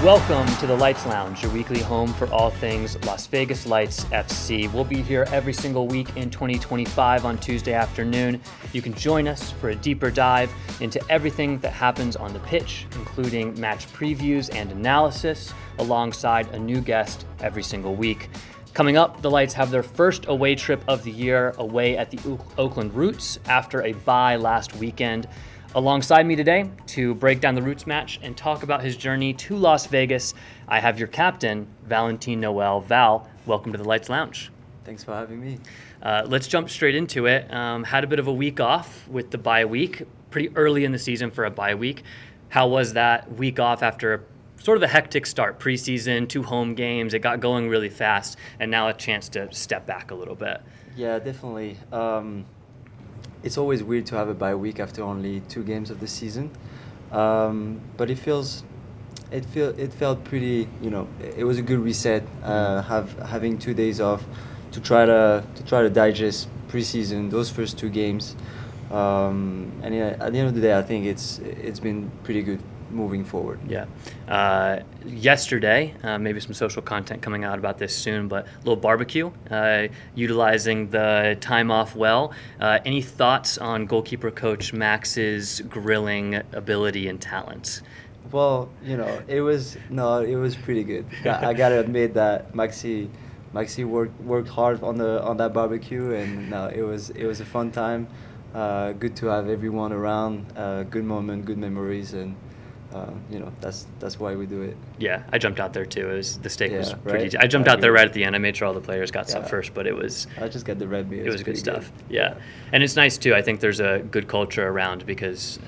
Welcome to the Lights Lounge, your weekly home for all things Las Vegas Lights FC. We'll be here every single week in 2025 on Tuesday afternoon. You can join us for a deeper dive into everything that happens on the pitch, including match previews and analysis, alongside a new guest every single week. Coming up, the Lights have their first away trip of the year away at the Oakland Roots after a bye last weekend. Alongside me today to break down the Roots match and talk about his journey to Las Vegas, I have your captain, Valentin Noël. Val, welcome to the Lights Lounge. Thanks for having me. Let's jump straight into it. Had a bit of a week off with the bye week, pretty early in the season for a bye week. How was that week off after sort of a hectic start, preseason, 2 home games? It got going really fast, and now a chance to step back a little bit. Yeah, definitely. It's always weird to have a bye week after only 2 games of the season, but it felt pretty. It was a good reset. Having 2 days off to try to digest preseason, those first 2 games, and at the end of the day, I think it's been pretty good moving forward. Yeah. Yesterday, maybe some social content coming out about this soon, but a little barbecue, utilizing the time off well. Any thoughts on goalkeeper coach Max's grilling ability and talents? Well, it was pretty good. I gotta admit that Maxi worked hard on that barbecue, and it was a fun time. Good to have everyone around. Good moment, good memories, and that's why we do it. Yeah, I jumped out there too. The steak was pretty. Right? I jumped out there right at the end. I made sure all the players got some first, but it was. I just got the red meat. It was good stuff. Yeah, and it's nice too. I think there's a good culture around because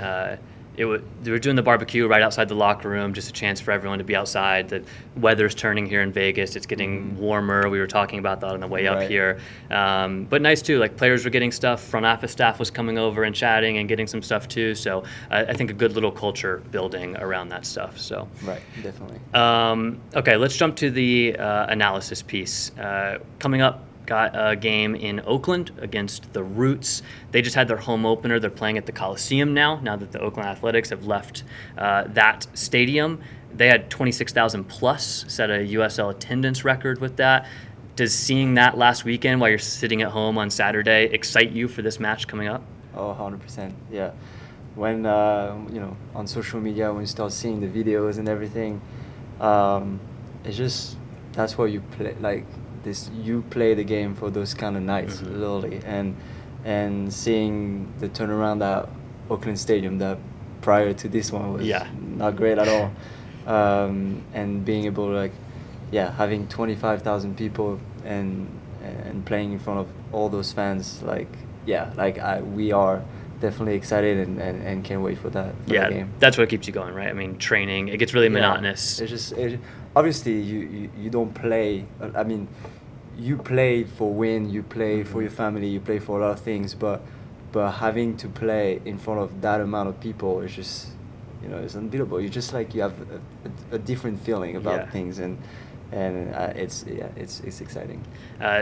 they were doing the barbecue right outside the locker room, just a chance for everyone to be outside. The weather's turning here in Vegas. It's getting warmer. We were talking about that on the way up here. But nice too, like players were getting stuff. Front office staff was coming over and chatting and getting some stuff too. So I think a good little culture building around that stuff. So right, definitely. Okay, let's jump to the analysis piece. Coming up, got a game in Oakland against the Roots. They just had their home opener. They're playing at the Coliseum now that the Oakland Athletics have left that stadium. They had 26,000 plus, set a USL attendance record with that. Does seeing that last weekend while you're sitting at home on Saturday excite you for this match coming up? Oh, 100%, yeah. When, on social media, when you start seeing the videos and everything, it's just, that's what you play, like, you play the game for those kind of nights, literally, and seeing the turnaround at Oakland Stadium that prior to this one was not great at all, and being able to having 25,000 people and playing in front of all those fans, we are definitely excited and can't wait for that game. That's what keeps you going, right? I mean, training, it gets really monotonous. It's just obviously you don't play. I mean, you play for win, you play for your family, you play for a lot of things, but having to play in front of that amount of people is just it's unbeatable. You just you have a different feeling about things, and it's exciting.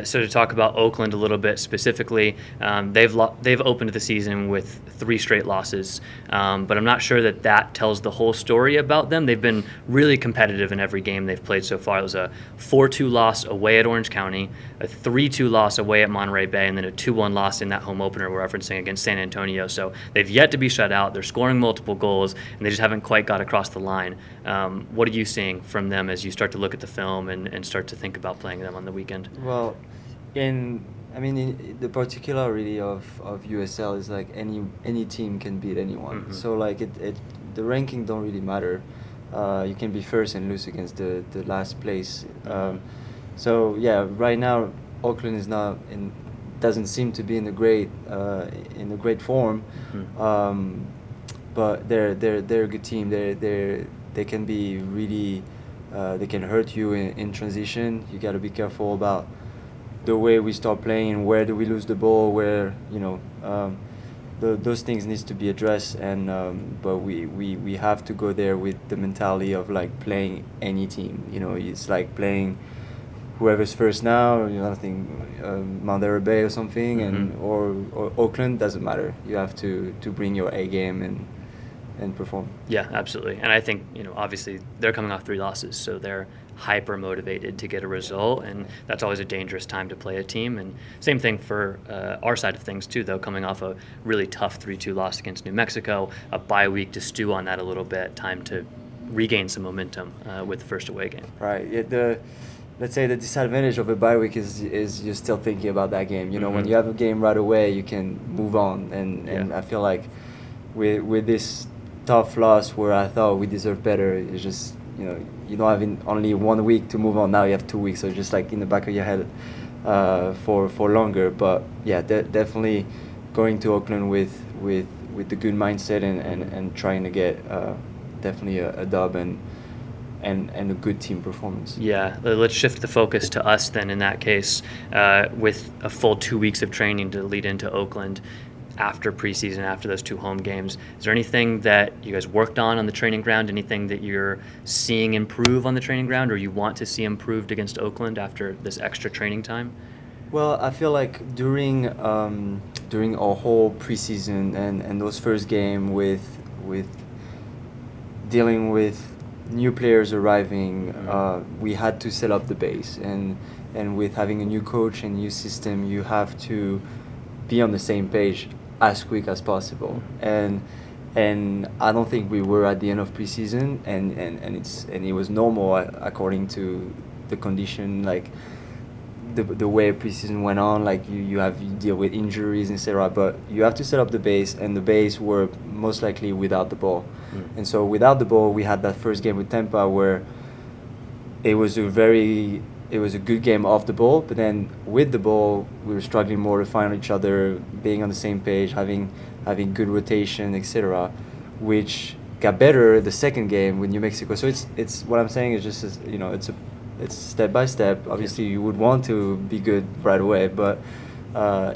So to talk about Oakland a little bit specifically, they've opened the season with 3 straight losses, but I'm not sure that tells the whole story about them. They've been really competitive in every game they've played so far. It was a 4-2 loss away at Orange County, a 3-2 loss away at Monterey Bay, and then a 2-1 loss in that home opener we're referencing against San Antonio. So they've yet to be shut out. They're scoring multiple goals, and they just haven't quite got across the line. What are you seeing from them as you start to look at the film and start to think about playing them on the weekend? Well, in the particularity of USL is any team can beat anyone. So the ranking don't really matter. You can be first and lose against the last place. So right now Oakland is doesn't seem to be in a great form. But they're a good team. They can be really. They can hurt you in transition. You got to be careful about the way we start playing, where do we lose the ball, where those things needs to be addressed, and but we have to go there with the mentality of playing any team. It's like playing whoever's first now. I think Monterey Bay or something, and or Oakland, doesn't matter. You have to bring your A game and perform. Yeah, absolutely. And I think, obviously they're coming off 3 losses, so they're hyper motivated to get a result, and that's always a dangerous time to play a team. And same thing for our side of things too, though, coming off a really tough 3-2 loss against New Mexico, a bye week to stew on that a little bit, time to regain some momentum with the first away game. Right. Yeah, let's say the disadvantage of a bye week is you're still thinking about that game. When you have a game right away, you can move on. And I feel like with this tough loss where I thought we deserved better, it's just, you don't have only 1 week to move on. Now you have 2 weeks, so just like in the back of your head for longer. But yeah, definitely going to Oakland with the good mindset and trying to get definitely a dub and a good team performance. Yeah, let's shift the focus to us then in that case, with a full 2 weeks of training to lead into Oakland after preseason, after those 2 home games. Is there anything that you guys worked on the training ground, anything that you're seeing improve on the training ground or you want to see improved against Oakland after this extra training time? Well, I feel like during our whole preseason and those first game with dealing with new players arriving, we had to set up the base, and with having a new coach and new system, you have to be on the same page as quick as possible. And I don't think we were at the end of preseason, and it was normal according to the condition, like the way preseason went on. Like you deal with injuries, etc. But you have to set up the base, and the base were most likely without the ball. And so without the ball, we had that first game with Tampa where it was a good game off the ball, but then with the ball, we were struggling more to find each other, being on the same page, having good rotation, etc., which got better the second game with New Mexico. So it's what I'm saying is just it's step by step. Obviously, you would want to be good right away, but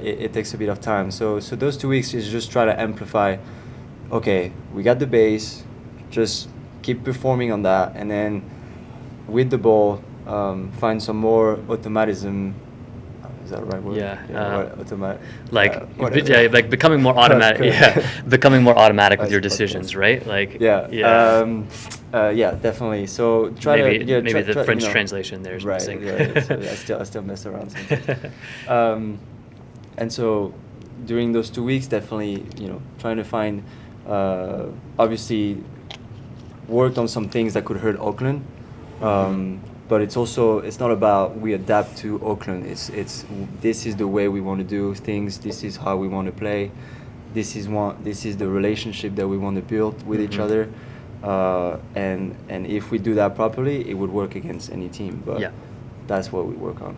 it takes a bit of time. So those 2 weeks is just try to amplify. Okay, we got the base, just keep performing on that, and then with the ball, find some more automatism. Is that the right word? Like becoming more automatic. Becoming more automatic with your decisions, right? Like definitely. So maybe the French translation there is missing. I still mess around sometimes. And so during those 2 weeks, definitely trying to find. Obviously, worked on some things that could hurt Oakland. But it's not about we adapt to Oakland. It's this is the way we want to do things. This is how we want to play. This is the relationship that we want to build with each other. And if we do that properly, it would work against any team. But that's what we work on.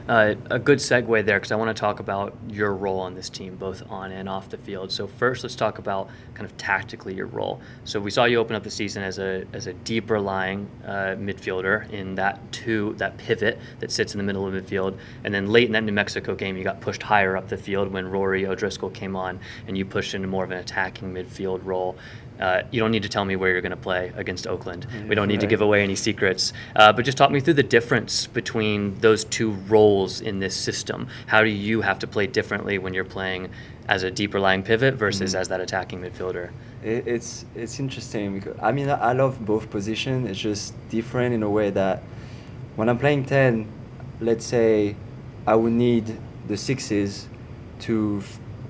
A good segue there, because I want to talk about your role on this team, both on and off the field. So first, let's talk about kind of tactically your role. So we saw you open up the season as a deeper lying midfielder in that pivot that sits in the middle of midfield. And then late in that New Mexico game, you got pushed higher up the field when Rory O'Driscoll came on, and you pushed into more of an attacking midfield role. You don't need to tell me where you're going to play against Oakland. We don't need to give away any secrets. But just talk me through the difference between those 2 roles in this system. How do you have to play differently when you're playing as a deeper lying pivot versus as that attacking midfielder? It's interesting because I love both positions. It's just different in a way that when I'm playing 10, let's say I would need the 6s to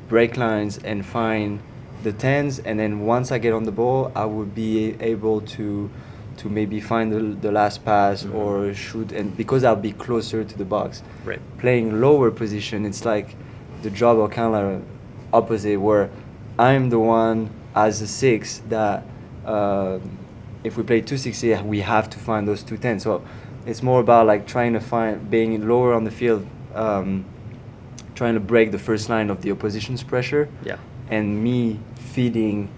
break lines and find the 10s, and then once I get on the ball, I would be able to maybe find the last pass or shoot, and because I'll be closer to the box. Right. Playing lower position, it's like the job are kind of opposite, where I'm the one as a 6 that if we play 2 6s, we have to find those 2 10s. So it's more about like trying to find being lower on the field, trying to break the first line of the opposition's pressure. Yeah. And me feeding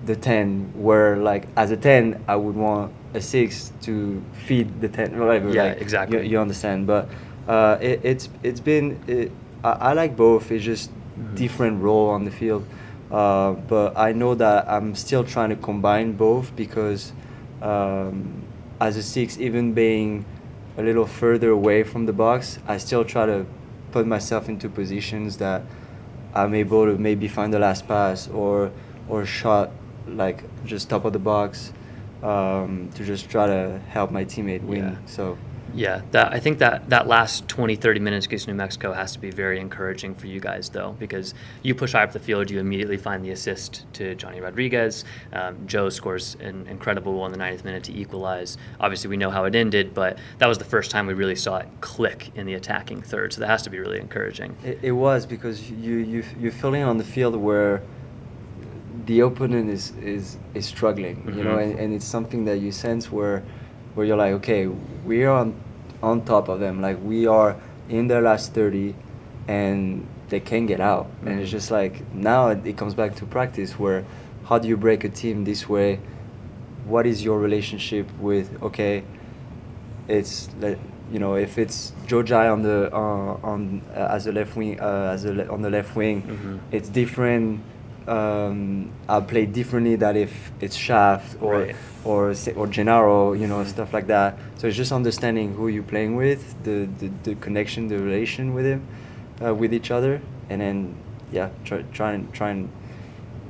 the 10, where like as a 10 I would want a 6 to feed the 10, whatever. Yeah, like, exactly. You understand, but I like both. It's just different role on the field, but I know that I'm still trying to combine both because as a 6, even being a little further away from the box, I still try to put myself into positions that I'm able to maybe find the last pass or shot like just top of the box, to just try to help my teammate win. Yeah. So. Yeah, I think that last 20, 30 minutes against New Mexico has to be very encouraging for you guys, though, because you push high up the field, you immediately find the assist to Johnny Rodriguez. Joe scores an incredible goal in the 90th minute to equalize. Obviously, we know how it ended, but that was the first time we really saw it click in the attacking third, so that has to be really encouraging. It was, because you're feeling on the field where the opponent is struggling, Mm-hmm. you know, and it's something that you sense where you're like, okay, we are on top of them, like we are in their last 30 and they can't get out. Mm-hmm. And it's just like, now it comes back to practice, where how do you break a team this way? What is your relationship with, okay, it's like, you know, if it's Joe Jai on the as a left wing, on the left wing, Mm-hmm. it's different. I'll play differently than if it's Shaft or Right. or Gennaro, you know, Mm-hmm. stuff like that. So it's just understanding who you're playing with, the connection, the relation with him, with each other, and then try and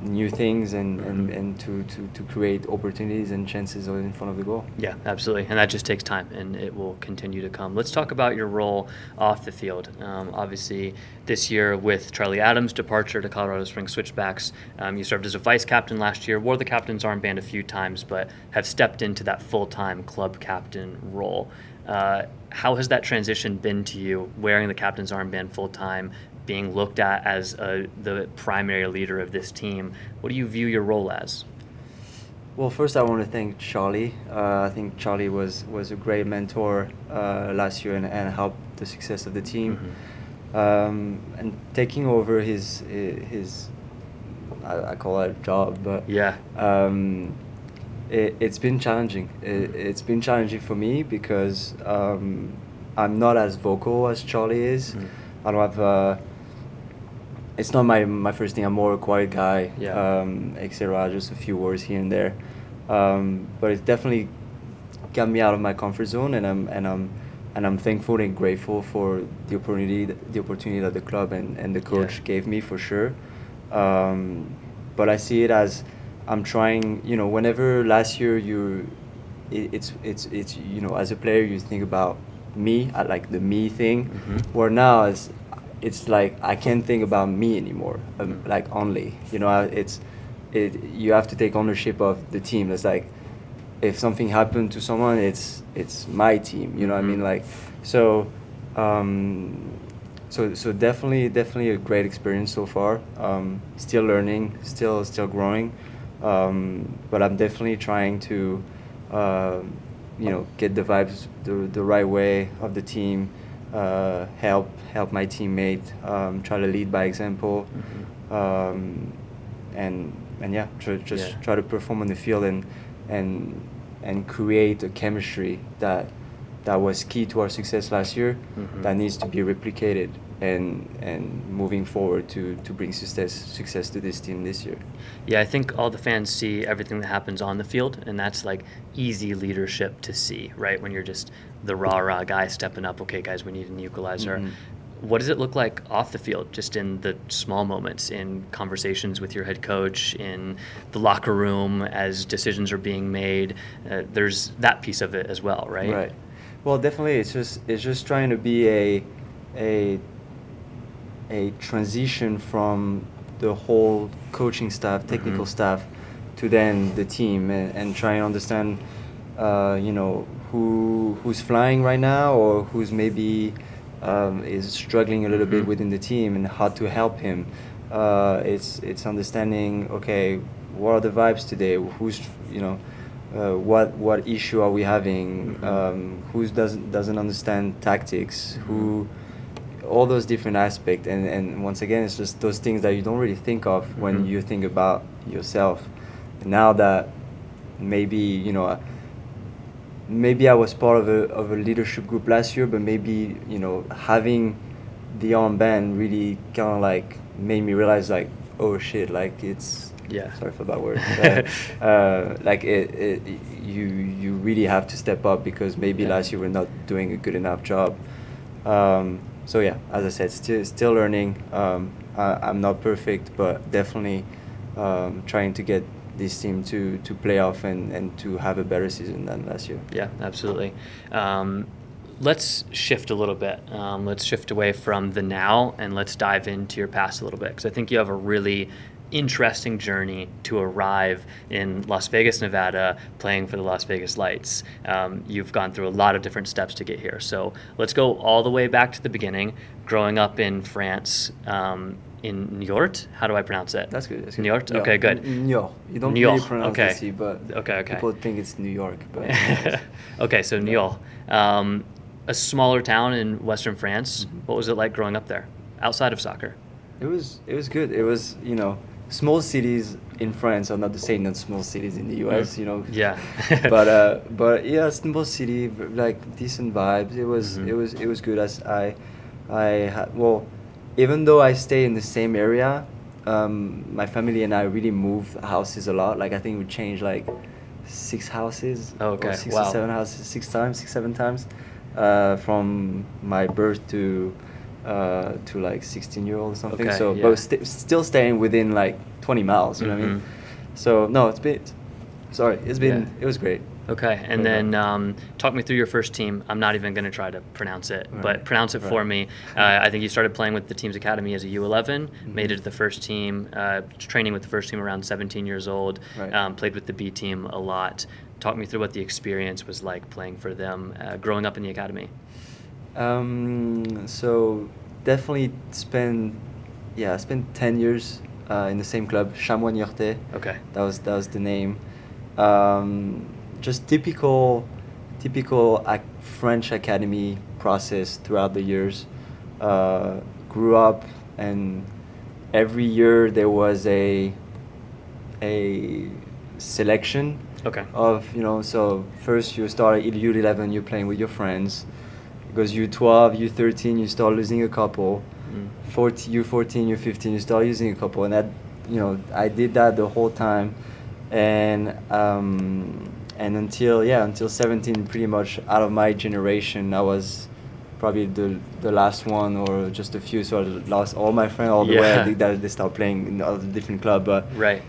new things and to create opportunities and chances in front of the goal. Yeah, absolutely. And that just takes time, and it will continue to come. Let's talk about your role off the field. Obviously, this year with Charlie Adams' departure to Colorado Springs Switchbacks, you served as a vice captain last year, wore the captain's armband a few times, but have stepped into that full-time club captain role. How has that transition been to you, wearing the captain's armband full-time, being looked at as the primary leader of this team? What do you view your role as? Well, first I want to thank Charlie. I think Charlie was a great mentor last year and helped the success of the team. Mm-hmm. And taking over his I call it a job, but Yeah. It's been challenging. It's been challenging for me because I'm not as vocal as Charlie is. Mhm. I don't have. It's not my first thing. I'm more a quiet guy, Yeah. etc. Just a few words here and there, but it's definitely got me out of my comfort zone, and I'm thankful and grateful for the opportunity that the club and the coach gave me, for sure. But I see it as I'm trying. You know, whenever last year it's you know, as a player you think about me, I like the me thing, Mhm. where now it's like I can't think about me anymore, like only, you know, you have to take ownership of the team. It's like, if something happened to someone, it's my team, you know what I mean? Like, so so definitely a great experience so far. Still learning, still growing, but I'm definitely trying to you know, get the vibes the right way of the team, help my teammate, try to lead by example, and yeah, try to perform on the field and create a chemistry that was key to our success last year, that needs to be replicated and moving forward to bring success to this team this year. Yeah, I think all the fans see everything that happens on the field, and that's like easy leadership to see, right? When you're just the rah guy stepping up, okay, guys, we need an equalizer. What does it look like off the field, just in the small moments, in conversations with your head coach, in the locker room as decisions are being made? There's that piece of it as well, right? Right. Well, definitely, it's just trying to be a transition from the whole coaching staff, technical staff, to then the team, and try and understand, you know, who's flying right now, or who's maybe is struggling a little bit within the team, and how to help him. It's understanding, okay, what are the vibes today? Who's, you know, what issue are we having? Who doesn't understand tactics? Who, all those different aspects, and once again, it's just those things that you don't really think of when you think about yourself. Now that maybe, you know, maybe I was part of a leadership group last year, but maybe, you know, having the armband really kind of like made me realize, like, oh shit, like it's, sorry for that word, like you really have to step up, because maybe last year we're not doing a good enough job. So yeah, as I said, still learning. I'm not perfect, but definitely trying to get this team to play off and to have a better season than last year. Yeah, absolutely. Let's shift a little bit. Let's shift away from the now and let's dive into your past a little bit, because I think you have a really interesting journey to arrive in Las Vegas, Nevada, playing for the Las Vegas Lights. You've gone through a lot of different steps to get here. So let's go all the way back to the beginning, growing up in France, in Niort. How do I pronounce it? That's good. That's good. Niort? Okay, good. Niort. You don't Niort. really pronounce Okay. the C, but Okay. people think it's New York. But Okay, so Niort. A smaller town in Western France. Mm-hmm. What was it like growing up there, outside of soccer? It was good. It was, small cities in France are not the same as small cities in the US, Yeah. but yeah, small city, like decent vibes. It was Mm-hmm. it was good. As I had, well, even though I stay in the same area, my family and I really moved houses a lot. Like I think we changed like 6 houses. Okay, Or 6 wow. or 7 houses, 7 times, from my birth to like 16-year-old or something. Okay, So, yeah. but still staying within like 20 miles. You know what I mean? So no, it's been. Yeah. It was great. Okay, and Yeah. then talk me through your first team. I'm not even going to try to pronounce it, but Right, pronounce it for right. me. I think you started playing with the team's academy as a U11, made it to the first team, training with the first team around 17 years old, Right. played with the B team a lot. Talk me through what the experience was like playing for them, growing up in the academy. So definitely spent 10 years in the same club, Chamois Niortais. Okay. That was the name. Just typical French academy process throughout the years. Grew up, and every year there was a selection Okay. of, so first you start at U11, you're playing with your friends. It goes U12, U13, you start losing a couple. 14, U14, U15, you start using a couple, and that, I did that the whole time, and until 17, pretty much out of my generation, I was probably the last one, or just a few. So I lost all my friends all the way. I think that they start playing in other different club, but Right.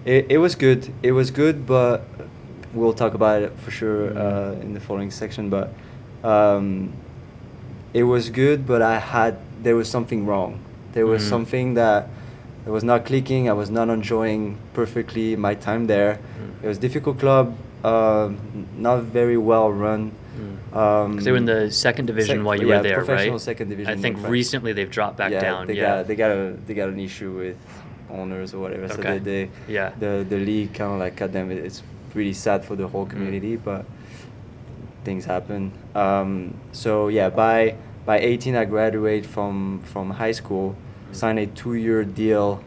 it was good. It was good, but we'll talk about it for sure in the following section. But it was good, but there was something wrong. There was something that it was not clicking. I was not enjoying perfectly my time there. It was a difficult club, not very well run. Because they were in the second division while you were there, professional right? second division. I think in France. recently they've dropped back down. They got an issue with owners or whatever. Okay. So the league kind of like cut them. It's really sad for the whole community, but things happen. So yeah, by 18 I graduated from high school, signed a 2-year deal.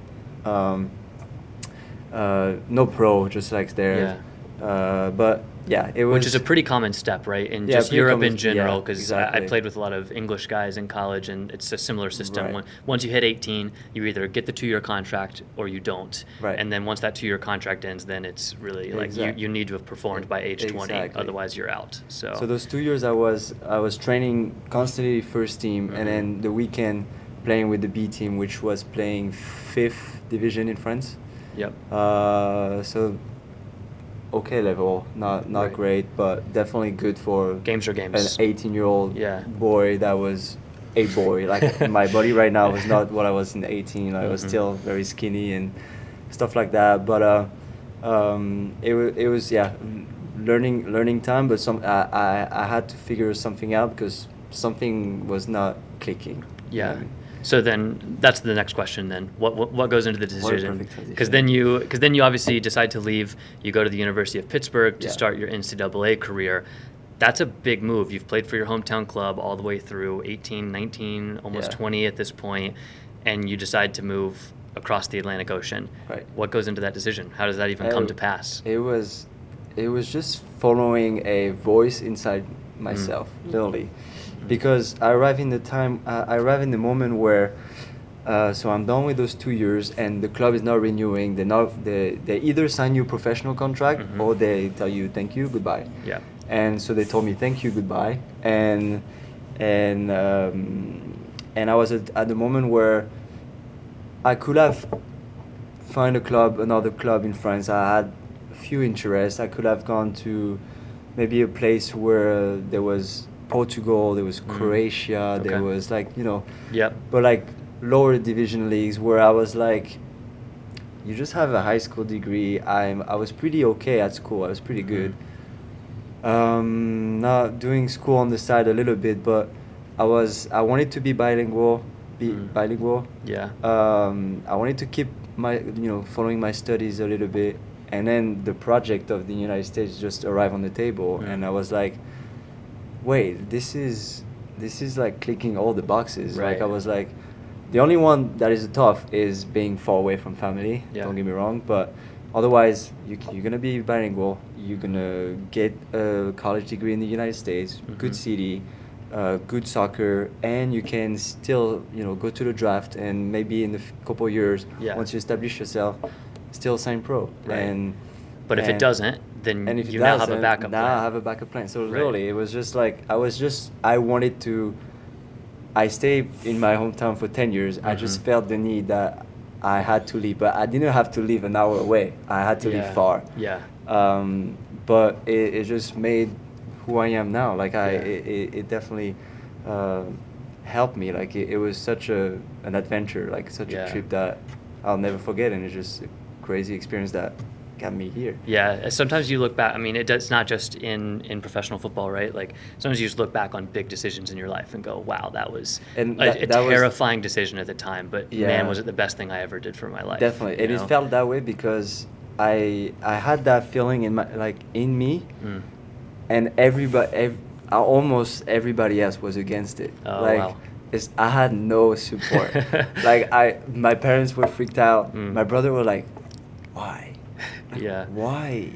No pro, just like there. But yeah, it was. Which is a pretty common step, right? In Yeah, just pretty Europe common, in general, yeah, because exactly. I played with a lot of English guys in college, and it's a similar system. Right. Once you hit 18, you either get the 2-year contract or you don't. Right. And then once that 2-year contract ends, then it's really like Exactly. you need to have performed by age 20, Exactly. otherwise you're out. So those 2 years I was training constantly first team, and then the weekend playing with the B team, which was playing 5th division in France. Yep. So okay level, not Right. great, but definitely good for Games are an games. 18-year-old Yeah. boy that was a boy. Like my body right now was not what I was in 18. I was still very skinny and stuff like that. But it was learning time. But I had to figure something out because something was not clicking. You know Yeah. what I mean? So then that's the next question then. What goes into the decision? perfect transition. Because then you obviously decide to leave. You go to the University of Pittsburgh to Yeah. start your NCAA career. That's a big move. You've played for your hometown club all the way through 18, 19, almost Yeah. 20 at this point, and you decide to move across the Atlantic Ocean. Right. What goes into that decision? How does that even come to pass? It was just following a voice inside myself, literally, because I arrived in the moment where, so I'm done with those 2 years, and the club is not renewing. They either sign you a professional contract or they tell you thank you, goodbye. Yeah. And so they told me thank you, goodbye, and I was at the moment where I could have find another club in France. I had a few interests. I could have gone to maybe a place where there was Portugal, there was Croatia, Okay. there was like, Yep. but like lower division leagues where I was like, you just have a high school degree. I was pretty okay at school. I was pretty good. Now doing school on the side a little bit, but I wanted to be bilingual. Bilingual. Yeah. I wanted to keep my following my studies a little bit, and then the project of the United States just arrived on the table, and I was like, wait, this is like clicking all the boxes. Right. Like I was like, the only one that is tough is being far away from family. Yeah. Don't get me wrong, but otherwise you're gonna be bilingual. You're gonna get a college degree in the United States, good city, good soccer, and you can still go to the draft, and maybe in a couple of years, once you establish yourself, still sign pro. Right. But if it doesn't, then and if you it now have a doesn't, backup now plan. I have a backup plan. So really, it was just like I wanted to. I stayed in my hometown for 10 years. I just felt the need that I had to leave, but I didn't have to live an hour away. I had to live far. Yeah. But it just made who I am now. Like it definitely helped me. Like it was such an adventure, like such a trip that I'll never forget, and it's just a crazy experience that got me here. Yeah, sometimes you look back. I mean, it's not just in professional football, right? Like sometimes you just look back on big decisions in your life and go, "Wow, that was a terrifying decision at the time." But man, was it the best thing I ever did for my life? Definitely, it felt that way because I had that feeling in me, and almost everybody else was against it. Oh, wow. I had no support. My parents were freaked out. My brother was like, "Why? Yeah. Why?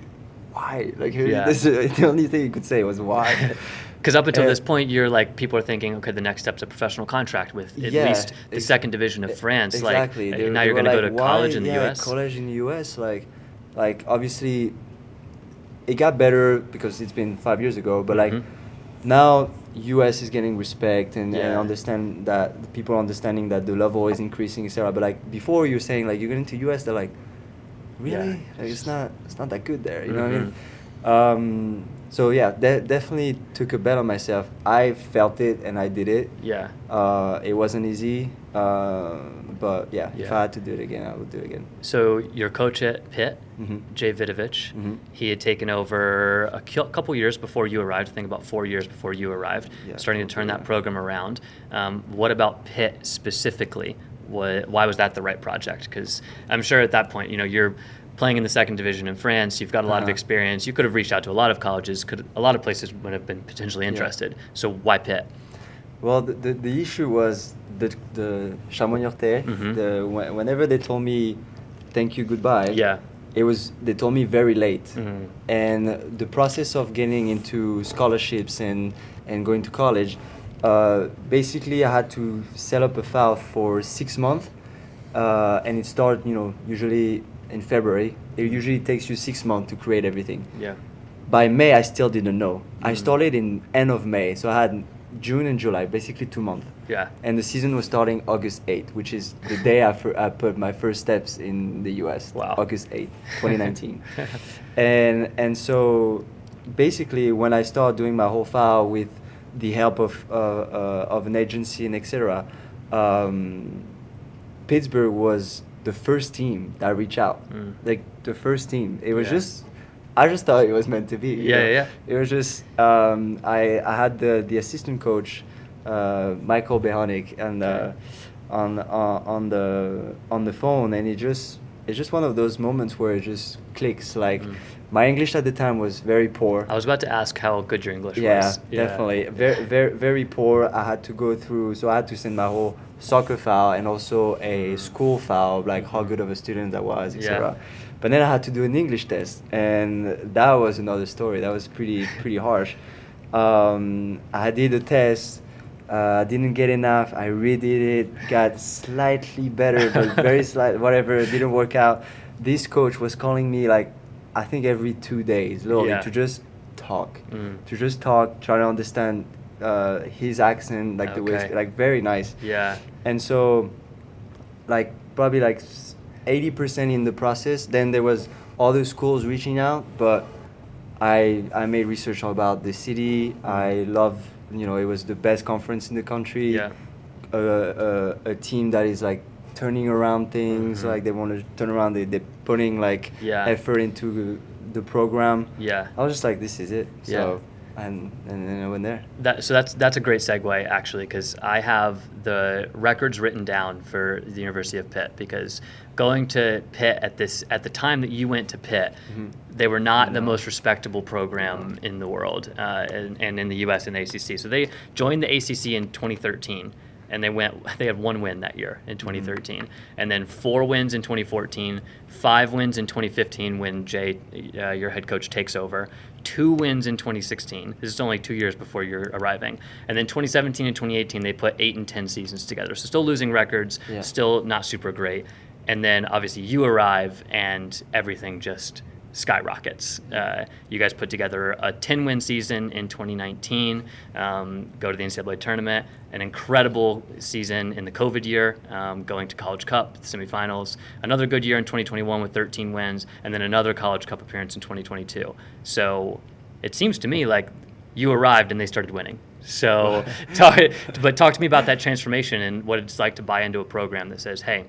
Like the only thing you could say was why." Because up until this point, you're like, people are thinking, okay, the next step's a professional contract with at least the second division of France. Exactly. Like, now you're going to go to college in the U.S. College in the U.S. Like obviously, it got better because it's been 5 years ago. But like now, U.S. is getting respect and understand that people understanding that the level is increasing, etc. But like before, you're saying like you're going to U.S. They're like, really? Yeah. Like it's not that good there. You know what I mean? So yeah, definitely took a bet on myself. I felt it and I did it. Yeah. It wasn't easy, but if I had to do it again, I would do it again. So your coach at Pitt, Jay Vidovich, he had taken over a couple years before you arrived. I think about 4 years before you arrived, starting to turn that program around. What about Pitt specifically? Why was that the right project? Because I'm sure at that point, you're playing in the second division in France. You've got a lot of experience. You could have reached out to a lot of colleges. A lot of places would have been potentially interested. So why Pitt? Well, the issue was the Chamonix-Nortais. Whenever they told me thank you, goodbye. Yeah. They told me very late, and the process of getting into scholarships and going to college. Basically, I had to set up a file for 6 months, and it started, usually in February. It usually takes you 6 months to create everything. Yeah. By May, I still didn't know. I started in end of May, so I had June and July, basically 2 months. Yeah. And the season was starting August 8th, which is the day after I put my first steps in the US. Wow. August 8th, 2019. and so basically, when I started doing my whole file with the help of an agency and etc., Pittsburgh was the first team that reached out. Like the first team. It was I just thought it was meant to be. Yeah. It was just I had the assistant coach, Michael Behonik, and on the phone, and it's just one of those moments where it just clicks. Like my English at the time was very poor. I was about to ask how good your English was. Yeah, definitely. Very, very poor. I had to go through, so I had to send my whole soccer file and also a school file, like how good of a student I was, etc. But then I had to do an English test, and that was another story. That was pretty harsh. I did a test. Didn't get enough. I redid it. Got slightly better, but very slight. Whatever. It didn't work out. This coach was calling me like, I think every 2 days, literally, to just talk, try to understand his accent, like the way, like very nice. Yeah. And so, like probably like 80% in the process. Then there was other schools reaching out, but I made research about the city. I love, it was the best conference in the country. Yeah. A team that is like turning around things, like they want to turn around. They're putting like effort into the program. Yeah. I was just like, this is it. So and then I went there. That's a great segue, actually, because I have the records written down for the University of Pitt, because going to Pitt at the time that you went to Pitt, they were not the most respectable program in the world, and in the U.S. and the ACC. So they joined the ACC in 2013. And they had 1 win that year in 2013, and then 4 wins in 2014, 5 wins in 2015 when Jay, your head coach, takes over, 2 wins in 2016. This is only 2 years before you're arriving, and then 2017 and 2018 they put 8 and 10 seasons together. So still losing records, still not super great, and then obviously you arrive and everything just skyrockets. You guys put together a 10-win season in 2019, go to the NCAA tournament, an incredible season in the COVID year, going to College Cup semifinals, another good year in 2021 with 13 wins, and then another College Cup appearance in 2022. So it seems to me like you arrived and they started winning. So talk to me about that transformation and what it's like to buy into a program that says, hey,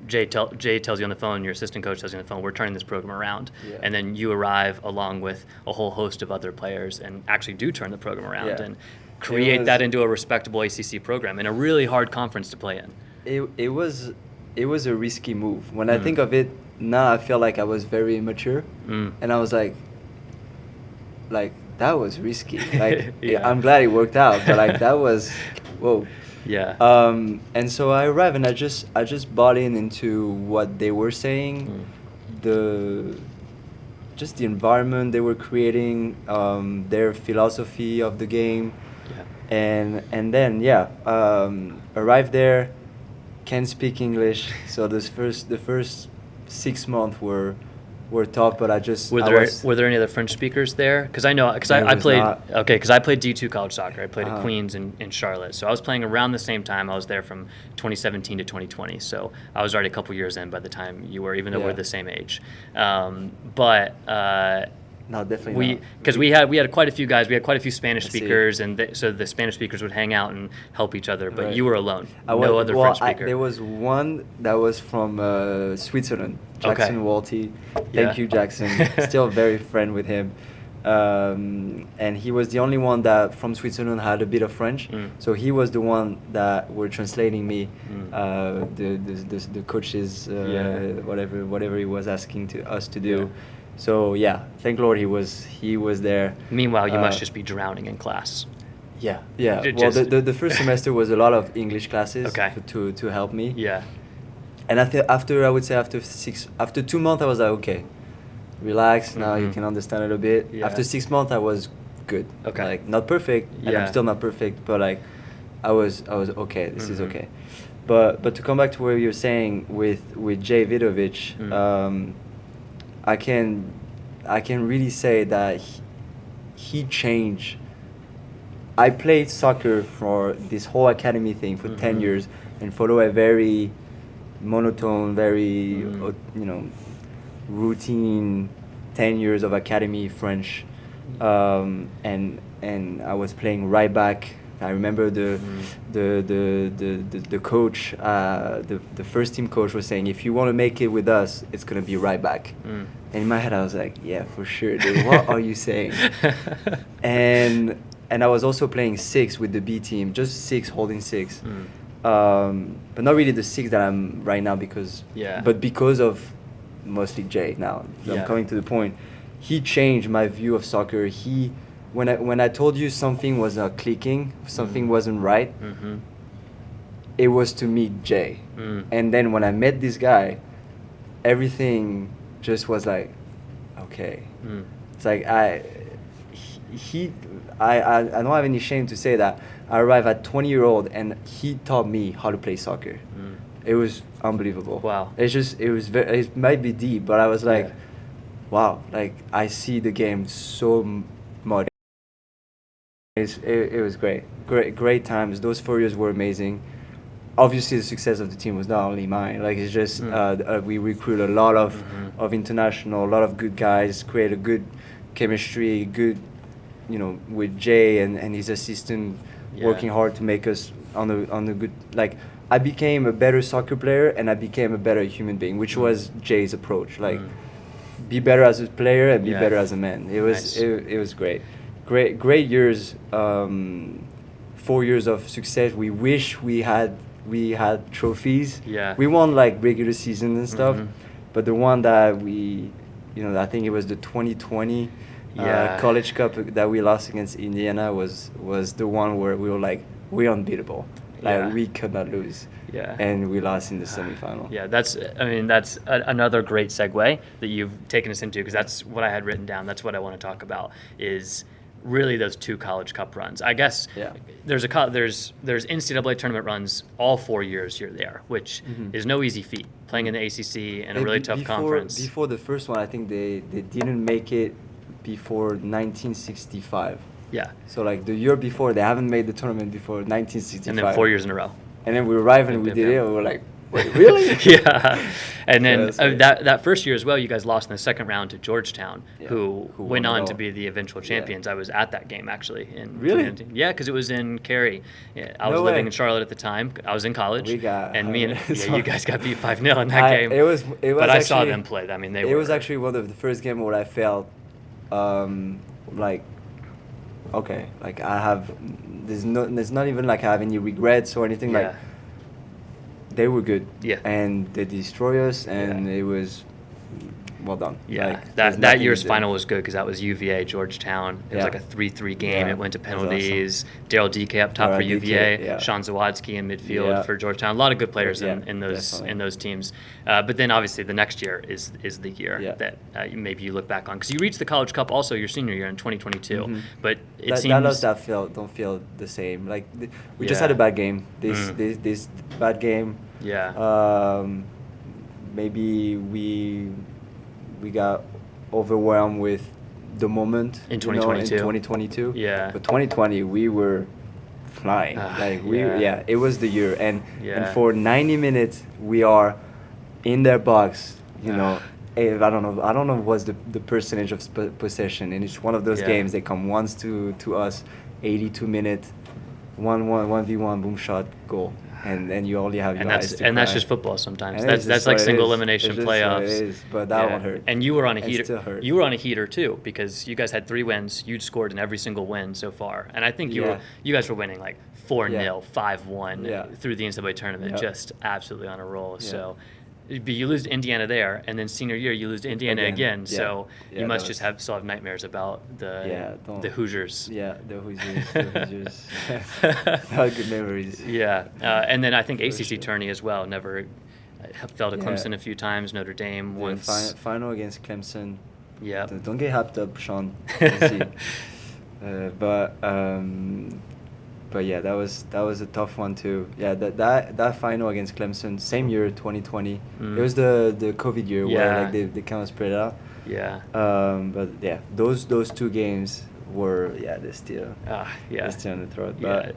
Jay tells you on the phone, your assistant coach tells you on the phone, we're turning this program around. And then you arrive along with a whole host of other players and actually do turn the program around and create that into a respectable ACC program in a really hard conference to play in. It was a risky move. When I think of it now, I feel like I was very immature, and I was like that was risky. Like I'm glad it worked out, but like that was whoa. Yeah. And so I arrived and I just bought into what they were saying, the environment they were creating, their philosophy of the game, and then arrived there, can't speak English, so the first 6 months were tough, but were there any other French speakers there? Because I played D2 college soccer. I played at Queens in Charlotte, so I was playing around the same time. I was there from 2017 to 2020, so I was already a couple years in by the time you were, even though we're the same age. No, definitely not. Because we had quite a few guys. We had quite a few Spanish speakers, and so the Spanish speakers would hang out and help each other. But you were alone. No other French speaker. There was one that was from Switzerland, Jackson Walty. Thank you, Jackson. Still very friend with him. And he was the only one that from Switzerland had a bit of French. So he was the one that were translating me the coaches whatever he was asking us to do. So thank Lord he was there. Meanwhile, you must just be drowning in class. Yeah. Well, the first semester was a lot of English classes to help me. Yeah. And after 2 months, I was like, okay, relax. Now you can understand it a bit. Yeah. After 6 months, I was good. Okay. Like not perfect, and I'm still not perfect, but like I was okay. This is okay. But to come back to what you're saying with Jay Vidovic, I can really say that he changed. I played soccer for this whole academy thing for 10 years and follow a very monotone, very routine 10 years of academy French, and I was playing right back. I remember the coach, the first team coach was saying, if you want to make it with us, it's gonna be right back. And in my head I was like, yeah, for sure, dude. What are you saying? And I was also playing 6 with the B team, just 6, holding 6. But not really the 6 that I'm right now but because of mostly Jay now. I'm coming to the point. He changed my view of soccer. When I told you something was not clicking, something wasn't right, it was to meet Jay. And then when I met this guy, everything just was like, okay. It's like I don't have any shame to say that I arrived at 20-year-old and he taught me how to play soccer. It was unbelievable. Wow. It might be deep, but I was like, wow, like I see the game so much. It was great times. Those 4 years were amazing. obviously the success of the team was not only mine. Like it's just we recruit a lot of international, a lot of good guys, create a good chemistry, good, with Jay and his assistant working hard to make us on the good. Like I became a better soccer player and I became a better human being, which was Jay's approach. Like be better as a player and be better as a man. It was it was great years. 4 years of success. We wish we had trophies. Yeah. We won like regular season and stuff, but the one that we, I think it was the 2020 College Cup that we lost against Indiana was the one where we were like, we're unbeatable. Like we could not lose. Yeah. And we lost in the semifinal. Yeah, that's another great segue that you've taken us into, because that's what I had written down. That's what I want to talk about is really those 2 College Cup runs. I guess there's NCAA tournament runs all 4 years you're there, which is no easy feat, playing in the ACC and a really tough conference. Before the first one, I think they didn't make it before 1965. Yeah. So like the year before, they haven't made the tournament before 1965. And then 4 years in a row. And then we arrived and we did it, and we were like, wait, really? Yeah. And then that first year as well, you guys lost in the second round to Georgetown, who went on to be the eventual champions. I was at that game, actually. Really? Yeah, because it was in Cary. Yeah, I was living in Charlotte at the time. I was in college. You guys got beat 5-0 in that game. But I saw them play. I mean, it was actually one of the first games where I felt like, okay, like I have, there's not even like I have any regrets or anything. Like they were good, and they destroyed us, and it was well done. Yeah, like, that year's final was good because that was UVA Georgetown. It was like a 3-3 game. It went to penalties. Awesome. Daryl DK up top for UVA. Sean Zawadski in midfield for Georgetown. A lot of good players in those teams. But then obviously the next year is the year that maybe you look back on, because you reached the College Cup also your senior year in 2022. But it seems don't feel the same. Like we just had a bad game. This bad game. Yeah. Maybe we got overwhelmed with the moment in 2022. In 2022. Yeah. But 2020 we were flying. It was the year, and for 90 minutes we are in their box. I don't know what's the percentage of possession, and it's one of those games. They come once to us, 82 minutes, 1v1, boom shot, goal. And then you only have your eyes to cry. And that's just football sometimes. That's like single elimination playoffs. It is, but that one hurt. And you were on a heater. Still hurt. You were on a heater too, because you guys had 3 wins. You'd scored in every single win so far. And I think you guys were winning like 4-0, 5-1 through the NCAA tournament, just absolutely on a roll. So but you lose to Indiana there, and then senior year you lose to Indiana again. So you must still have nightmares about the Hoosiers. Yeah, the Hoosiers. Not good memories. Yeah, and then I think ACC tourney as well. Never fell to Clemson a few times. Notre Dame once. Final against Clemson. Yeah. Don't get hyped up, Sean. But yeah, that was a tough one too. Yeah, that final against Clemson, same year, 2020. It was the COVID year where like they kind of spread out. Yeah. But yeah, those 2 games were they're still in the throat. But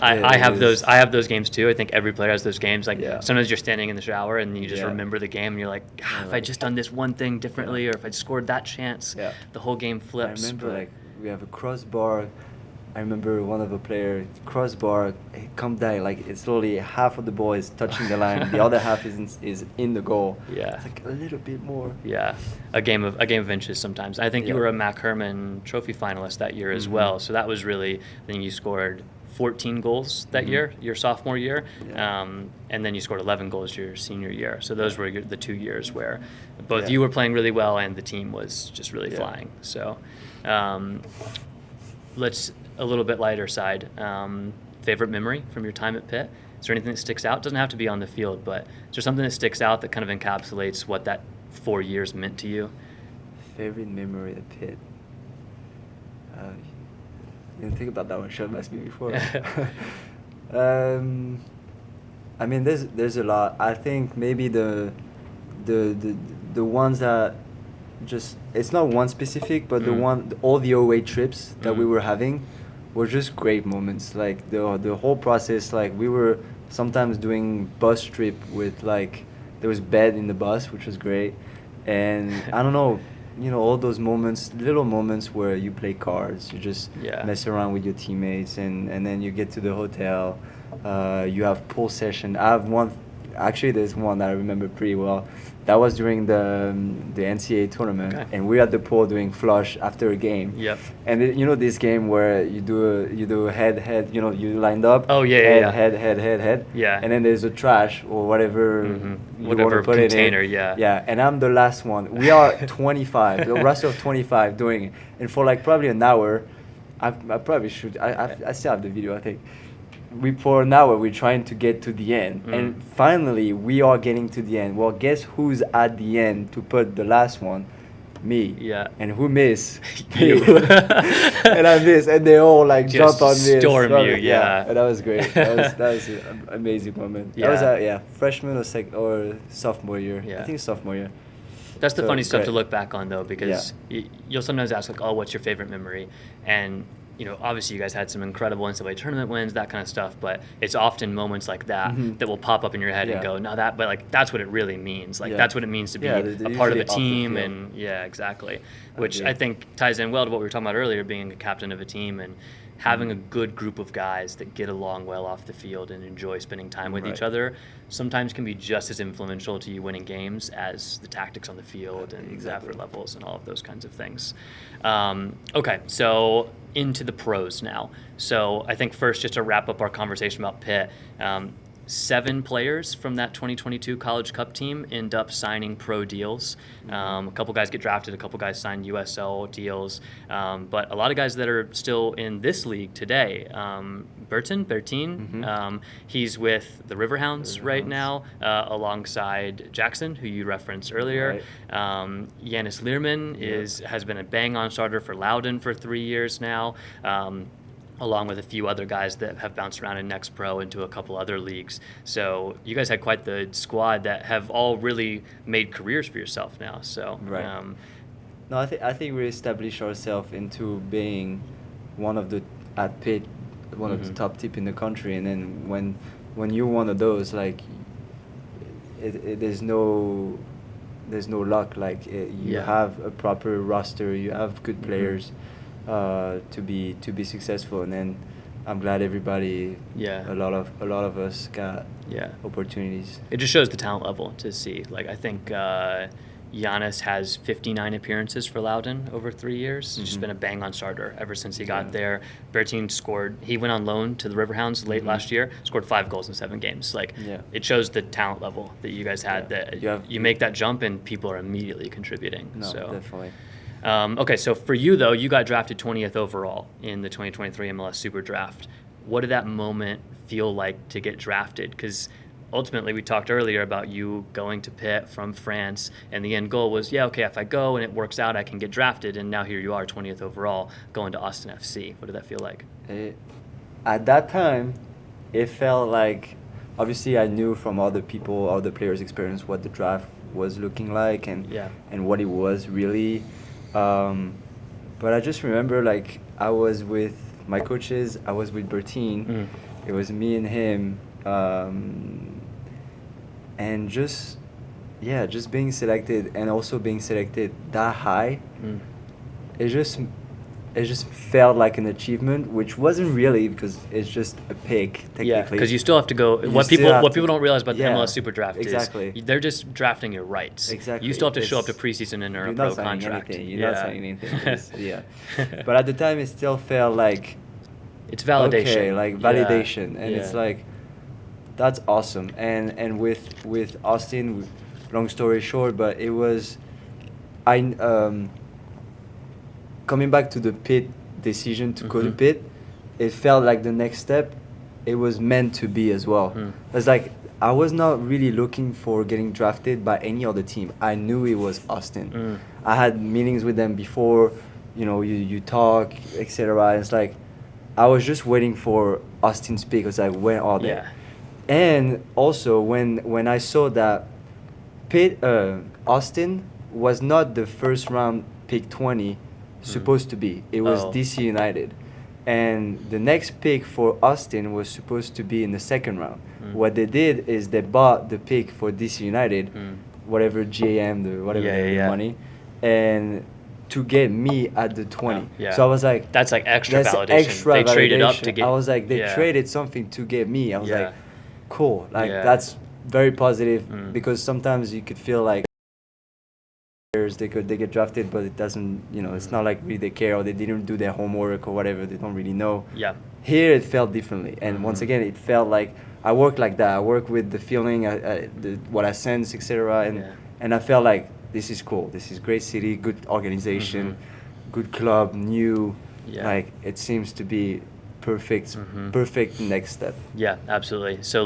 I have those games too. I think every player has those games. Like sometimes you're standing in the shower and you just remember the game and you're like, if I just done this one thing differently, or if I'd scored that chance, the whole game flips. I remember like we have a crossbar. I remember one of the players, crossbar, come down, like it's slowly half of the ball is touching the line, the other half is in the goal. Yeah. It's like a little bit more. Yeah. A game of inches sometimes. I think you were a Mac Herman Trophy finalist that year as well. So that was really, I think you scored 14 goals that year, your sophomore year, and then you scored 11 goals your senior year. So those were the 2 years where both you were playing really well and the team was just really flying. So let's a little bit lighter side. Favorite memory from your time at Pitt? Is there anything that sticks out? It doesn't have to be on the field, but is there something that sticks out that kind of encapsulates what that 4 years meant to you? Favorite memory at Pitt? You didn't think about that one. Sean asked me before. I mean, there's a lot. I think maybe the ones that just, it's not one specific, but all the away trips that we were having were just great moments. Like the whole process, like we were sometimes doing bus trip with like there was bed in the bus, which was great, and I don't know, all those moments, little moments where you play cards, you just mess around with your teammates, and then you get to the hotel, you have pool session. I have one, actually there's one that I remember pretty well. That was during the NCAA tournament, and we're at the pool doing flush after a game. Yep. And this game where you do a head, you lined up. Oh head. Yeah. And then there's a trash or whatever you want to put container, it in. yeah. Yeah. And I'm the last one. We are 25, the rest of 25 doing it, and for like probably an hour, I probably should. I still have the video, I think. For an hour we're trying to get to the end, and finally we are getting to the end. Well, guess who's at the end to put the last one? Me. Yeah. And who missed? You. And I missed, and they all like just jump on me. Storm you, yeah. And that was great. That was an amazing moment. Yeah. That was freshman or sophomore year. Yeah. I think sophomore year. That's the funny stuff great to look back on, though, because you'll sometimes ask, like, oh, what's your favorite memory? And obviously you guys had some incredible NCAA tournament wins, that kind of stuff, but it's often moments like that that will pop up in your head and go, no, but like that's what it really means. Like that's what it means to be a part of a team, and exactly. Which I think ties in well to what we were talking about earlier, being a captain of a team and having a good group of guys that get along well off the field and enjoy spending time with each other sometimes can be just as influential to you winning games as the tactics on the field and effort levels and all of those kinds of things. Okay, so into the pros now. So I think first, just to wrap up our conversation about Pitt, 7 players from that 2022 College Cup team end up signing pro deals. A couple guys get drafted, a couple guys sign USL deals, but a lot of guys that are still in this league today. Bertin, he's with the Riverhounds right now, alongside Jackson, who you referenced earlier. Yanis Learman has been a bang-on starter for Loudoun for 3 years now. Along with a few other guys that have bounced around in Next Pro into a couple other leagues. So you guys had quite the squad that have all really made careers for yourself now. So no, I think we established ourselves into being one of the at Pitt, one of the top tip in the country. And then when you're one of those, like there's no luck. Like you have a proper roster, you have good players. To be successful, and then I'm glad everybody, a lot of us got opportunities. It just shows the talent level to see. Like I think Giannis has 59 appearances for Loudoun over 3 years. He's just been a bang-on starter ever since he got there. Bertin scored. He went on loan to the Riverhounds late last year. Scored 5 goals in 7 games. Like it shows the talent level that you guys had. That you make that jump and people are immediately contributing. No, definitely. Okay, so for you, though, you got drafted 20th overall in the 2023 MLS Super Draft. What did that moment feel like to get drafted? Because ultimately, we talked earlier about you going to Pitt from France, and the end goal was, if I go and it works out, I can get drafted, and now here you are, 20th overall, going to Austin FC. What did that feel like? At that time, it felt like, obviously I knew from other people, other players' experience, what the draft was looking like and what it was really. But I just remember, like, I was with my coaches, I was with Bertin, it was me and him, and just being selected, and also being selected that high, it just felt like an achievement, which wasn't really, because it's just a pick technically. Yeah, because you still have to go. What people don't realize about the MLS Super Draft is they're just drafting your rights. Exactly. You still have to show up to preseason and earn a pro contract. You're not signing anything. But at the time, it still felt like it's validation. Okay, like validation, and it's like that's awesome. And with Austin, long story short, but it was coming back to the Pitt decision to go to Pitt, it felt like the next step. It was meant to be as well. It's like I was not really looking for getting drafted by any other team. I knew it was Austin. I had meetings with them before, you talk, etc. It's like I was just waiting for Austin's pick. It's like, when are they? And also when I saw that Austin was not the first round pick 20 supposed to be. It was DC United. And the next pick for Austin was supposed to be in the second round. What they did is they bought the pick for DC United, whatever GAM, the money, and to get me at the 20. Oh, yeah. So I was like, that's like extra validation. They traded up to get. I was like, they yeah. traded something to get me. I was Yeah. like, cool. Like Yeah. that's very positive because sometimes you could feel like they get drafted, but it doesn't, it's not like really they care or they didn't do their homework or whatever. They don't really know. Yeah. Here it felt differently, and once again it felt like I work like that. I work with the feeling, what I sense, etc. And I felt like this is cool. This is great city, good organization, good club, new. Yeah. Like it seems to be perfect next step. Yeah, absolutely. So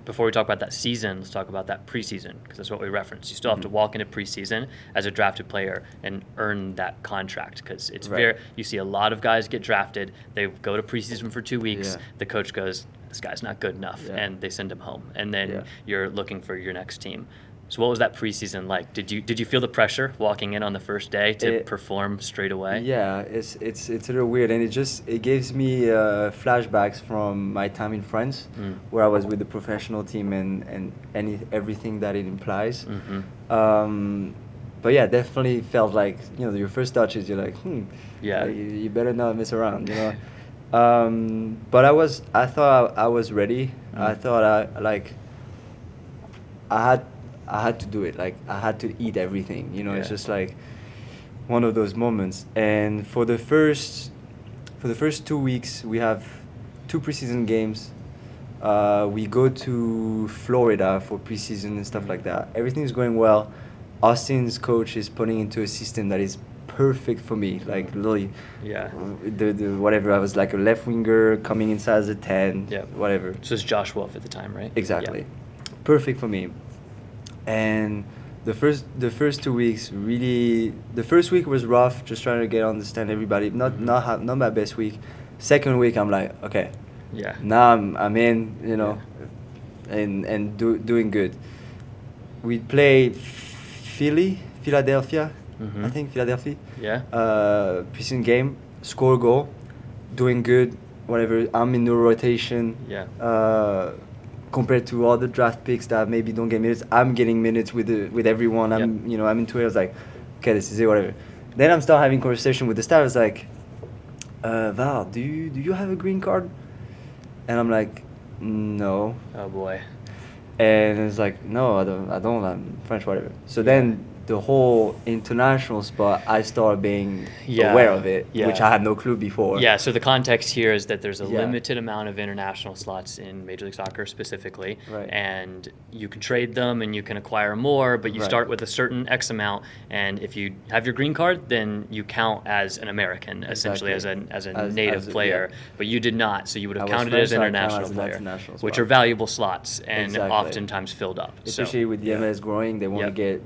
before we talk about that season, let's talk about that preseason, because that's what we referenced. You still have to walk into preseason as a drafted player and earn that contract, because it's you see a lot of guys get drafted, they go to preseason for 2 weeks, the coach goes, this guy's not good enough, and they send him home, and then you're looking for your next team. So what was that preseason like? Did you feel the pressure walking in on the first day to perform straight away? Yeah, it's a little weird, and it gives me flashbacks from my time in France, where I was with the professional team and everything that it implies. But yeah, definitely felt like your first touches, you're like, you better not mess around, But I thought I was ready. I thought I had to do it. Like I had to eat everything. It's just like one of those moments. And for the first 2 weeks, we have 2 preseason games. We go to Florida for preseason and stuff like that. Everything's going well. Austin's coach is putting into a system that is perfect for me. Like literally, the whatever. I was like a left winger coming inside as a 10. Whatever. So it's Josh Wolf at the time, right? Exactly. Perfect for me. And the first 2 weeks really, the first week was rough, just trying to understand everybody. Not my best week. Second week I'm like, okay, now I'm in, and doing good. We play Philadelphia, I think Philadelphia. Preseason game, score goal, doing good. Whatever. I'm in the rotation. Compared to all the draft picks that maybe don't get minutes, I'm getting minutes with everyone. I'm into it. I was like, okay, this is it, whatever. Then I'm still having conversation with the staff. I was like, Val, do you have a green card? And I'm like, no. Oh boy. And it's like, no, I don't. I'm French, whatever. So then the whole international spot, I started being aware of it, which I had no clue before. Yeah, so the context here is that there's a limited amount of international slots in Major League Soccer specifically, and you can trade them and you can acquire more, but you start with a certain X amount, and if you have your green card, then you count as an American, essentially as a native player, but you did not, so you would have counted as an international player, which are valuable slots and oftentimes filled up. Especially with the MLS growing, they want to get,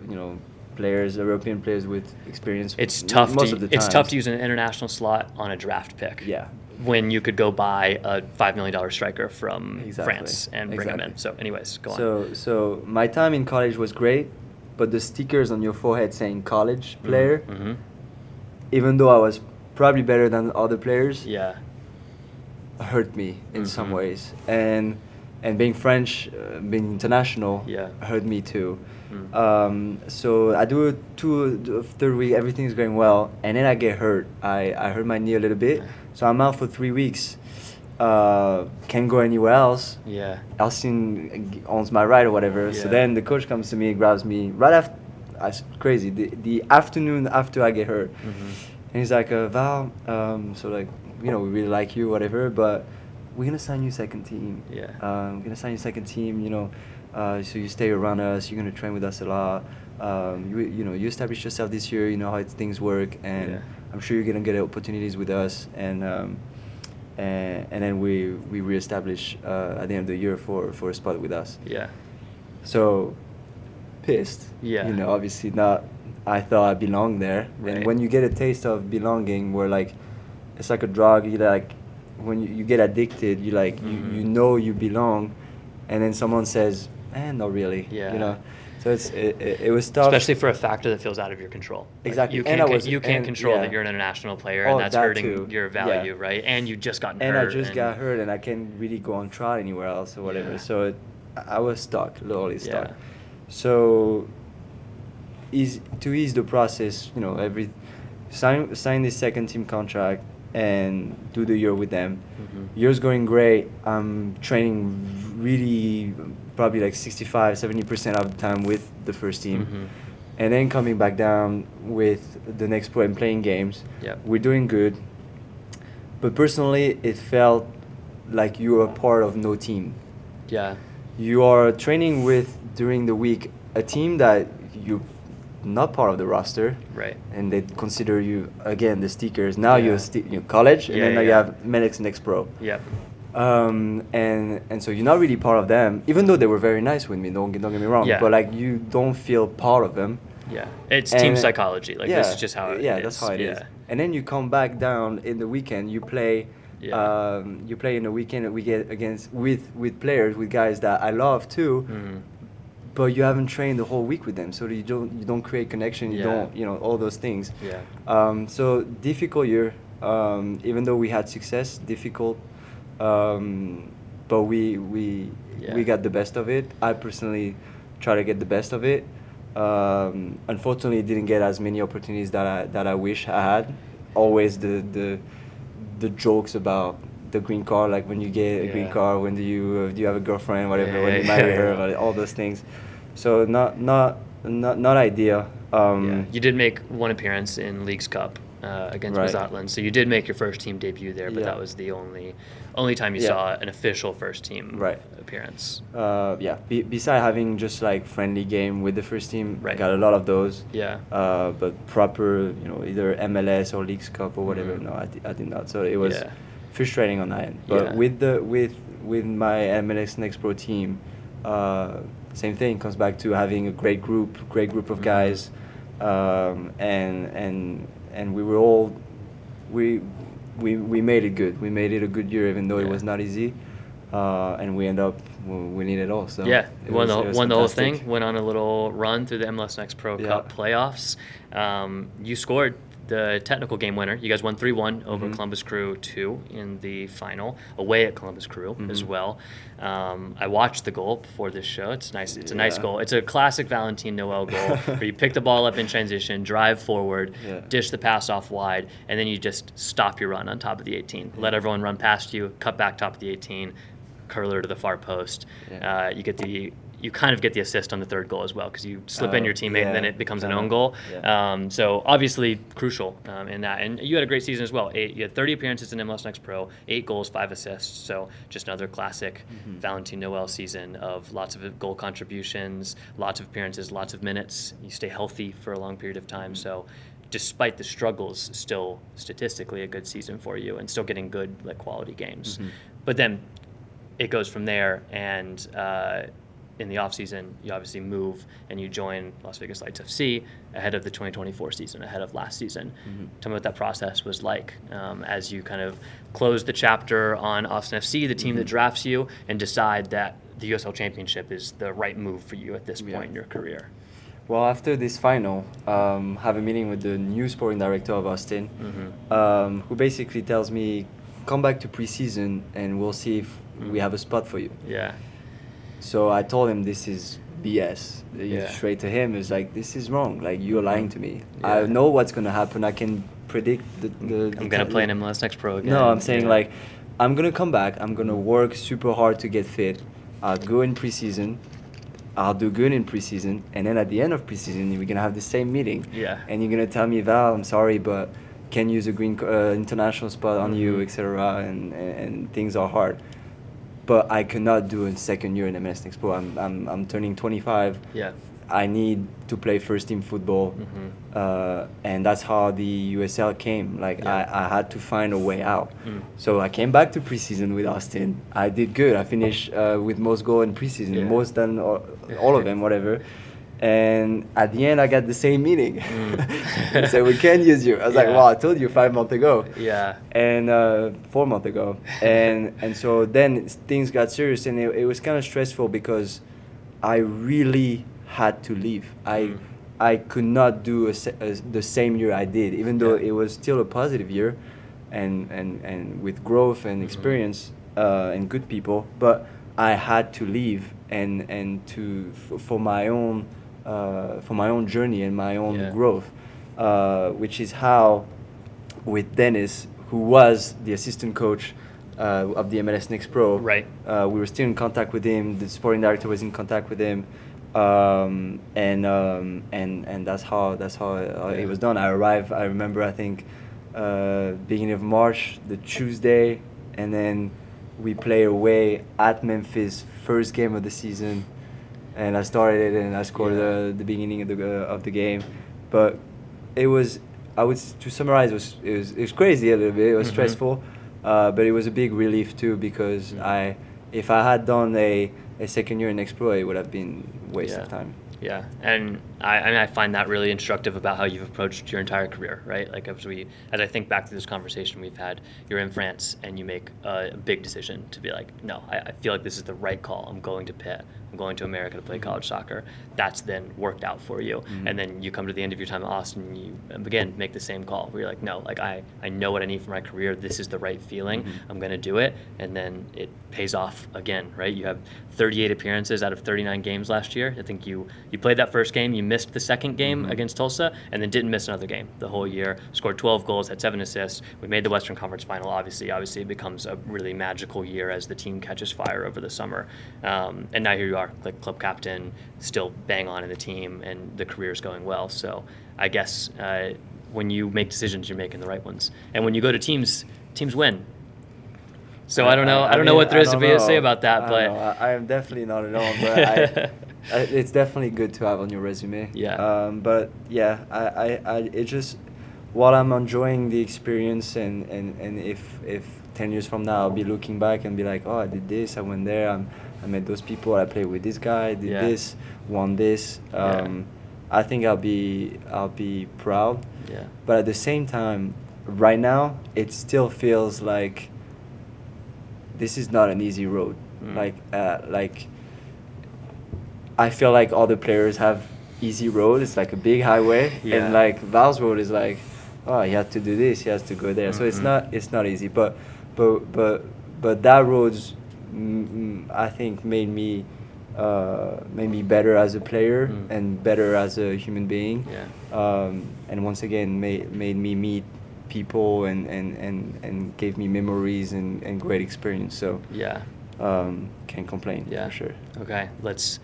players, European players with experience. It's tough it's tough to use an international slot on a draft pick. When you could go buy a $5 million striker from France and bring him in. So anyways, go on. So my time in college was great, but the stickers on your forehead saying college player, even though I was probably better than other players, hurt me in some ways. And being French, being international, hurt me too. So I do third week, everything's going well, and then I get hurt. I hurt my knee a little bit, so I'm out for 3 weeks. Can't go anywhere else. Austin owns my right or whatever. So then the coach comes to me, grabs me right after. It's crazy. The afternoon after I get hurt, and he's like, Val, so like, we really like you, whatever, but we're gonna sign you second team. We're gonna sign you second team. So you stay around us. You're gonna train with us a lot. You establish yourself this year. You know how things work, and I'm sure you're gonna get opportunities with us. And then we reestablish at the end of the year for a spot with us. So pissed. Obviously not. I thought I belonged there. And when you get a taste of belonging, where like it's like a drug. You like when you get addicted. You like you know you belong, and then someone says, not really. So So it was tough. Especially for a factor that feels out of your control. Exactly. Like you can't control that you're an international player, and that's hurting your value, right? And you just gotten hurt. And I just got hurt, and I can't really go on trial anywhere else or whatever. Yeah. So I was stuck, literally stuck. Yeah. So to ease the process, sign this second team contract and do the year with them. Mm-hmm. Year's going great. I'm training really probably like 65-70% of the time with the first team. Mm-hmm. And then coming back down with the next pro and playing games. Yep. We're doing good. But personally, it felt like you were part of no team. Yeah. You are training with, during the week, a team that you're not part of the roster. Right. And they consider you, again, the stickers. Now you're college, and then now you have Medics Next Pro. Yep. And so you're not really part of them, even though they were very nice with me, don't get me wrong. Yeah. But like, you don't feel part of them. Yeah. It's team psychology. Like, this is just how it is. Yeah, that's how it is. And then you come back down in the weekend, you play. Yeah. You play in the weekend, and we get against with players, with guys that I love too. Mm-hmm. But you haven't trained the whole week with them, so you don't create connection. You don't, all those things. Yeah. So difficult year. Even though we had success, difficult. But we got the best of it. I personally try to get the best of it. Unfortunately, didn't get as many opportunities that I wish I had. Always the jokes about the green card, like when you get a green card, when do you have a girlfriend, whatever, when you marry her, all those things. So not ideal. You did make one appearance in Leagues Cup against Mazatlan, so you did make your first team debut there, but that was the only time you saw an official first team appearance. Besides having just like friendly game with the first team, Right. got a lot of those. Yeah. But proper, either MLS or Leagues Cup or whatever. Mm-hmm. No, I did not. So it was frustrating on that end. But with my MLS Next Pro team, same thing, comes back to having a great group of guys, and we were all we made it good. We made it a good year, even though it was not easy, and we end up winning it all. So won the whole thing. Went on a little run through the MLS Next Pro Cup playoffs. You scored the technical game winner. You guys won 3-1 over Columbus Crew 2 in the final, away at Columbus Crew as well. I watched the goal before this show. It's nice. It's a nice goal. It's a classic Valentin Noël goal where you pick the ball up in transition, drive forward, dish the pass off wide, and then you just stop your run on top of the 18. Let everyone run past you, cut back top of the 18, curler to the far post. You kind of get the assist on the third goal as well, because you slip in your teammate and then it becomes an own goal. So obviously crucial in that. And you had a great season as well. You had 30 appearances in MLS Next Pro, 8 goals, 5 assists. So just another classic Valentin Noël season of lots of goal contributions, lots of appearances, lots of minutes. You stay healthy for a long period of time. So despite the struggles, still statistically a good season for you, and still getting good quality games. But then it goes from there, and in the offseason, you obviously move and you join Las Vegas Lights FC ahead of the 2024 season, ahead of last season. Tell me what that process was like as you kind of close the chapter on Austin FC, the team that drafts you, and decide that the USL Championship is the right move for you at this point in your career. Well, after this final, have a meeting with the new sporting director of Austin, who basically tells me, come back to preseason and we'll see if we have a spot for you. Yeah. So I told him, this is BS. Straight to him, it's like, this is wrong. Like, you're lying to me. I know what's going to happen. I can predict the I'm going to play in MLS Next Pro again. No, I'm saying I'm going to come back. I'm going to work super hard to get fit. I'll go in preseason. I'll do good in preseason. And then at the end of preseason, we're going to have the same meeting. Yeah. And you're going to tell me, Val, I'm sorry, but can't use a green international spot on you, etc. And things are hard. But I cannot do a second year in MLS Next Pro. I'm turning 25. Yeah. I need to play first team football, and that's how the USL came. I had to find a way out. So I came back to preseason with Austin. I did good. I finished with most goal in preseason, most than all of them, whatever. And at the end, I got the same meeting. They said, we can't use you. I was like, well, I told you 5 months ago. Yeah. And 4 months ago. And so then things got serious, and it was kind of stressful because I really had to leave. I could not do the same year I did, even though it was still a positive year, and with growth and experience and good people. But I had to leave and for my own journey and my own growth, which is how with Dennis, who was the assistant coach of the MLS Next Pro, right? We were still in contact with him. The sporting director was in contact with him. And that's how it was done. I arrived. I remember. I think beginning of March, the Tuesday, and then we play away at Memphis, first game of the season, and I started it and I scored the beginning of the game. But it was, to summarize, it was crazy a little bit. It was stressful, but it was a big relief too, because if I had done a second year in Explore, it would have been waste of time. Yeah, and I find that really instructive about how you've approached your entire career, right? Like as I think back to this conversation we've had, you're in France and you make a big decision to be like, no, I feel like this is the right call. I'm going to Pitt. I'm going to America to play college soccer. That's then worked out for you. And then you come to the end of your time at Austin and you, again, make the same call where you're like, no, like I know what I need for my career. This is the right feeling. I'm going to do it. And then it pays off again, right? You have 38 appearances out of 39 games last year. I think you played that first game, you missed the second game against Tulsa, and then didn't miss another game the whole year. Scored 12 goals, had 7 assists. We made the Western Conference Final, obviously. Obviously, it becomes a really magical year as the team catches fire over the summer. And now here you are, like club captain, still bang on in the team, and the career's going well. So I guess when you make decisions, you're making the right ones. And when you go to teams win. So I don't know what there is to say about that, but I am definitely not alone. But it's definitely good to have on your resume. Yeah. But yeah, it just, while I'm enjoying the experience, and if 10 years from now I'll be looking back and be like, oh, I did this, I went there, I met those people, I played with this guy, did this, won this. I think I'll be proud. Yeah. But at the same time, right now, it still feels like this is not an easy road. Like I feel like all the players have easy road. It's like a big highway, and like Val's road is like, oh, he had to do this, he has to go there. So it's not easy. But that road's I think made me better as a player and better as a human being. And once again made me meet people and gave me memories and great experience. So can't complain for sure. Okay, let's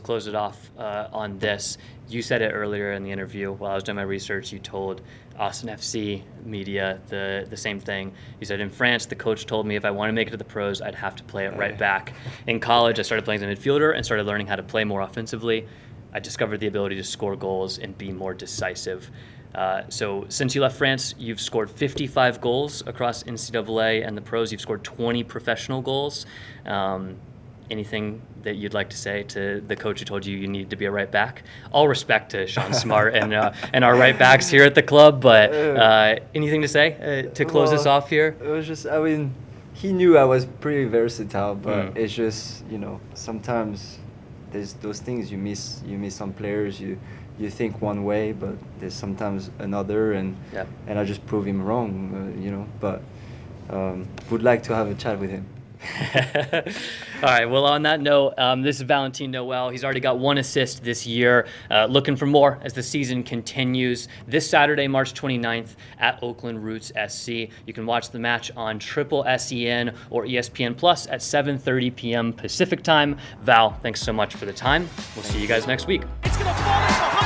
close it off on this. You said it earlier in the interview while I was doing my research. You told Austin FC media the same thing. You said, in France, the coach told me if I want to make it to the pros, I'd have to play it right back. In college, I started playing as a midfielder and started learning how to play more offensively. I discovered the ability to score goals and be more decisive. So since you left France, you've scored 55 goals across NCAA and the pros. You've scored 20 professional goals. Anything that you'd like to say to the coach who told you you needed to be a right back? All respect to Sean Smart and our right backs here at the club, but anything to say to close this off here? It was just, I mean, he knew I was pretty versatile, but it's just, sometimes there's those things you miss on players. You think one way, but there's sometimes another, and I just prove him wrong, but would like to have a chat with him. All right, well, on that note, this is Valentin Noël. He's already got 1 assist this year, looking for more as the season continues. This Saturday, March 29th at Oakland Roots SC. You can watch the match on Triple SEN or ESPN Plus at 7:30 p.m. Pacific time. Val, thanks so much for the time. We'll see you guys next week. It's gonna fall in behind.